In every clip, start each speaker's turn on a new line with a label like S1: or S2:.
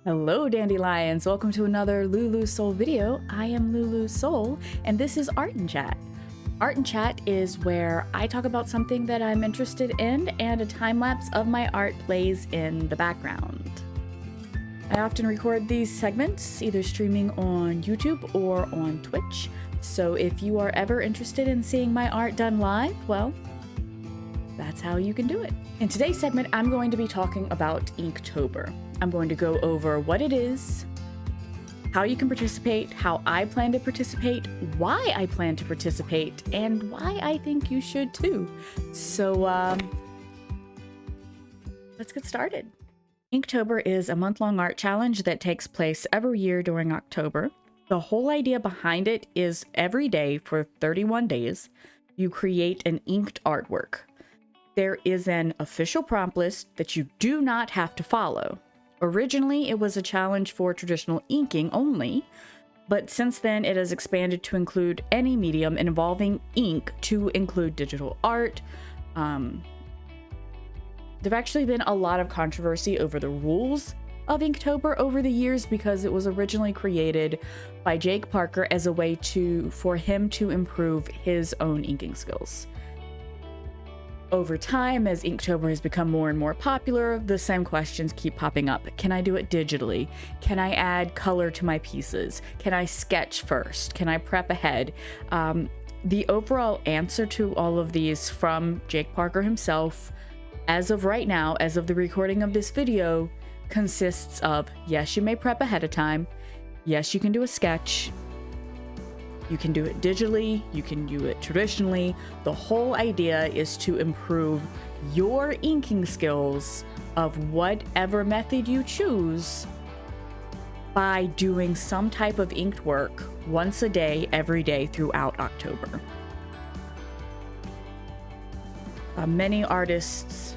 S1: Hello dandelions, welcome to another Lulu Soul video. I am Lulu Soul and this is Art and Chat. Art and Chat is where I talk about something that I'm interested in and a time lapse of my art plays in the background. I often record these segments either streaming on YouTube or on Twitch, so if you are ever interested in seeing my art done live, well, that's how you can do it. In today's segment, I'm going to be talking about Inktober. I'm going to go over what it is, how you can participate, how I plan to participate, why I plan to participate, and why I think you should too. So, let's get started. Inktober is a month-long art challenge that takes place every year during October. The whole idea behind it is every day for 31 days, you create an inked artwork. There is an official prompt list that you do not have to follow. Originally, it was a challenge for traditional inking only, but since then it has expanded to include any medium involving ink to include digital art. There've actually been a lot of controversy over the rules of Inktober over the years because it was originally created by Jake Parker as a way for him to improve his own inking skills. Over time, as Inktober has become more and more popular, the same questions keep popping up. Can I do it digitally? Can I add color to my pieces? Can I sketch first? Can I prep ahead? The overall answer to all of these from Jake Parker himself, as of right now, as of the recording of this video, consists of, yes, you may prep ahead of time. Yes, you can do a sketch. You can do it digitally, you can do it traditionally. The whole idea is to improve your inking skills of whatever method you choose by doing some type of inked work once a day, every day throughout October. Many artists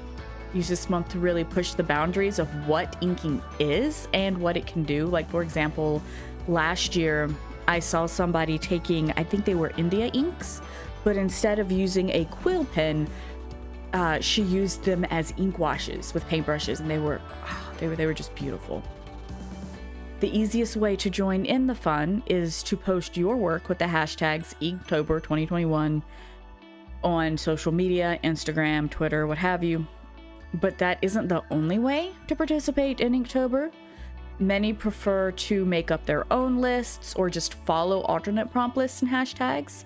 S1: use this month to really push the boundaries of what inking is and what it can do. Like, for example, last year, I saw somebody taking, I think they were India inks, but instead of using a quill pen, she used them as ink washes with paintbrushes, and they were just beautiful. The easiest way to join in the fun is to post your work with the hashtags Inktober 2021 on social media, Instagram, Twitter, what have you. But that isn't the only way to participate in Inktober. Many prefer to make up their own lists or just follow alternate prompt lists and hashtags.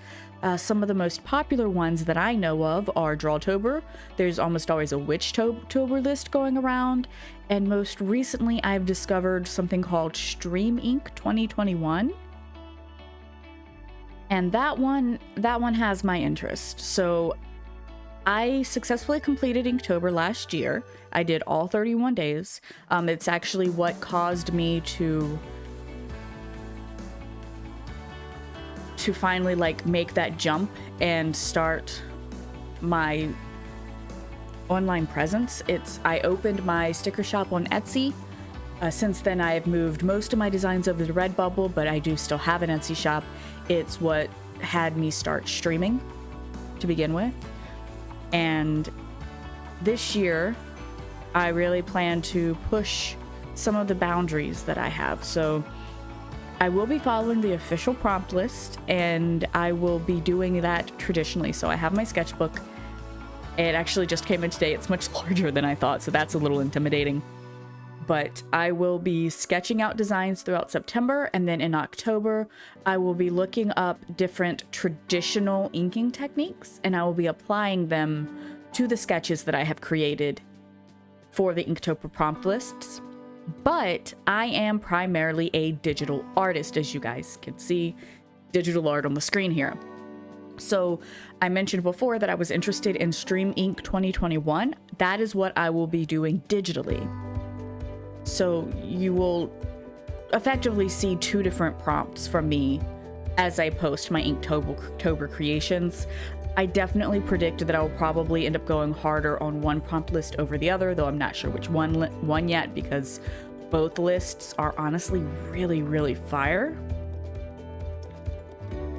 S1: Some of the most popular ones that I know of are Drawtober. There's almost always a Witchtober list going around. And most recently, I've discovered something called StreamINK 2021. And that one has my interest. So I successfully completed Inktober last year. I did all 31 days. It's actually what caused me to finally make that jump and start my online presence. I opened my sticker shop on Etsy. Since then, I have moved most of my designs over to Redbubble, but I do still have an Etsy shop. It's what had me start streaming to begin with. And this year, I really plan to push some of the boundaries that I have. So I will be following the official prompt list, and I will be doing that traditionally. So I have my sketchbook. It actually just came in today. It's much larger than I thought, so that's a little intimidating. But I will be sketching out designs throughout September, and then in October, I will be looking up different traditional inking techniques, and I will be applying them to the sketches that I have created for the Inktober prompt lists. But I am primarily a digital artist, as you guys can see, digital art on the screen here. So I mentioned before that I was interested in StreamINK 2021. That is what I will be doing digitally. So you will effectively see two different prompts from me as I post my Inktober creations. I definitely predict that I will probably end up going harder on one prompt list over the other, though I'm not sure which one yet, because both lists are honestly really, really fire.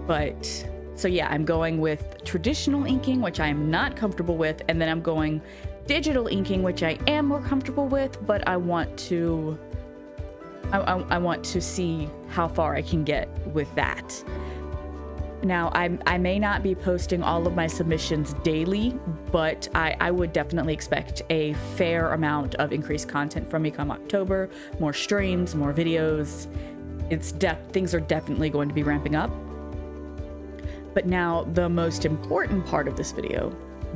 S1: But so yeah, I'm going with traditional inking, which I am not comfortable with, and then I'm going digital inking, which I am more comfortable with, but I want to I want to see how far I can get with that. Now, I may not be posting all of my submissions daily, but I would definitely expect a fair amount of increased content from me come October. More streams, more videos. Things are definitely going to be ramping up. But now, the most important part of this video,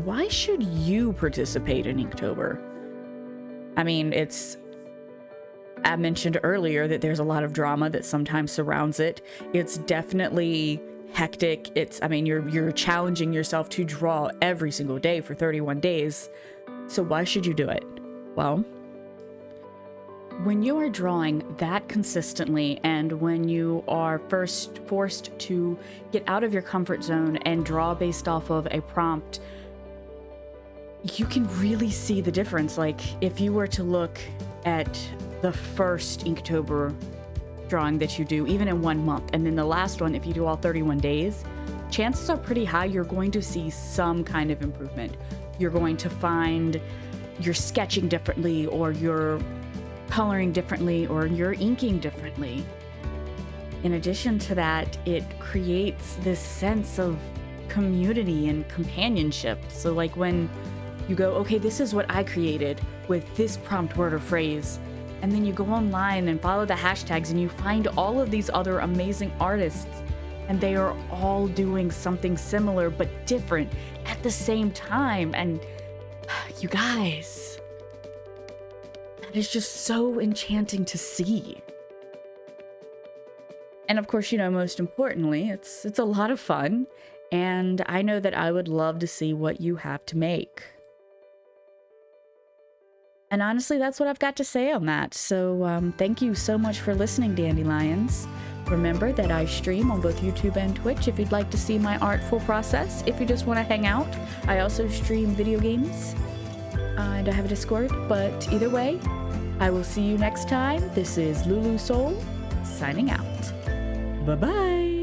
S1: why should you participate in Inktober? I mean, I mentioned earlier that there's a lot of drama that sometimes surrounds it. It's definitely hectic. You're challenging yourself to draw every single day for 31 days. So why should you do it? Well, when you are drawing that consistently and when you are first forced to get out of your comfort zone and draw based off of a prompt, you can really see the difference. Like, if you were to look at the first Inktober drawing that you do, even in 1 month, and then the last one, if you do all 31 days, chances are pretty high you're going to see some kind of improvement. You're going to find you're sketching differently, or you're coloring differently, or you're inking differently. In addition to that, it creates this sense of community and companionship. So like when you go, okay, this is what I created with this prompt word or phrase, and then you go online and follow the hashtags and you find all of these other amazing artists, and they are all doing something similar but different at the same time. And you guys, that is just so enchanting to see. And of course, most importantly, it's a lot of fun, and I know that I would love to see what you have to make. And honestly, that's what I've got to say on that. So thank you so much for listening, Dandelions. Remember that I stream on both YouTube and Twitch if you'd like to see my artful process. If you just want to hang out, I also stream video games. And I have a Discord, but either way, I will see you next time. This is Lulu Soul, signing out. Bye-bye.